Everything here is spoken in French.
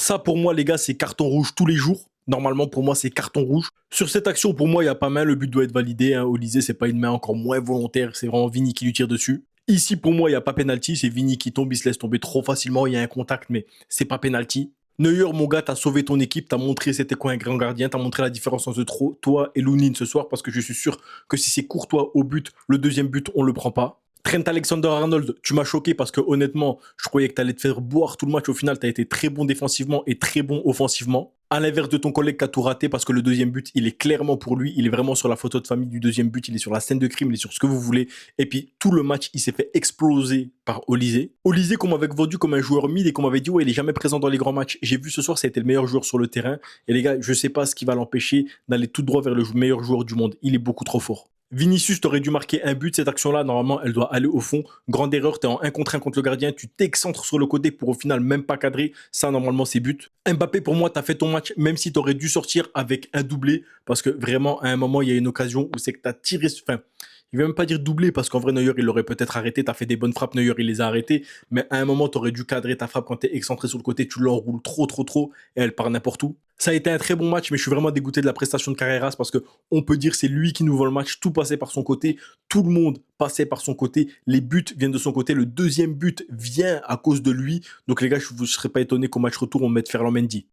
Ça, pour moi, les gars, c'est carton rouge tous les jours. Normalement, pour moi, c'est carton rouge. Sur cette action, pour moi, il n'y a pas main. Le but doit être validé. Hein. Olysée, c'est pas une main encore moins volontaire. C'est vraiment Vini qui lui tire dessus. Ici, pour moi, il n'y a pas penalty. C'est Vini qui tombe. Il se laisse tomber trop facilement. Il y a un contact, mais c'est pas penalty. Neuer, mon gars, t'as sauvé ton équipe, t'as montré c'était quoi un grand gardien, t'as montré la différence entre toi et Lounine ce soir, parce que je suis sûr que si c'est Courtois au but, le deuxième but, on le prend pas. Trent Alexander-Arnold, tu m'as choqué parce que honnêtement, je croyais que tu allais te faire boire tout le match. Au final, tu as été très bon défensivement et très bon offensivement. À l'inverse de ton collègue qui a tout raté parce que le deuxième but, il est clairement pour lui. Il est vraiment sur la photo de famille du deuxième but. Il est sur la scène de crime. Il est sur ce que vous voulez. Et puis, tout le match, il s'est fait exploser par Olysée. Olysée qu'on m'avait vendu comme un joueur mid et qu'on m'avait dit, ouais, il est jamais présent dans les grands matchs. J'ai vu ce soir, ça a été le meilleur joueur sur le terrain. Et les gars, je sais pas ce qui va l'empêcher d'aller tout droit vers le meilleur joueur du monde. Il est beaucoup trop fort. Vinicius, t'aurais dû marquer un but. Cette action-là, normalement, elle doit aller au fond. Grande erreur, t'es en 1 contre 1 contre le gardien. Tu t'excentres sur le côté pour au final même pas cadrer. Ça, normalement, c'est but. Mbappé, pour moi, t'as fait ton match, même si t'aurais dû sortir avec un doublé. Parce que vraiment, à un moment, il y a une occasion où c'est que t'as tiré. Enfin, il ne veut même pas dire doublé parce qu'en vrai, Neuer, il l'aurait peut-être arrêté. Tu as fait des bonnes frappes, Neuer, il les a arrêtées. Mais à un moment, tu aurais dû cadrer ta frappe quand tu es excentré sur le côté. Tu l'enroules trop et elle part n'importe où. Ça a été un très bon match, mais je suis vraiment dégoûté de la prestation de Carreras parce que on peut dire c'est lui qui nous vend le match. Tout passait par son côté. Tout le monde passait par son côté. Les buts viennent de son côté. Le deuxième but vient à cause de lui. Donc les gars, je ne serais pas étonné qu'au match retour, on mette Ferland Mendy.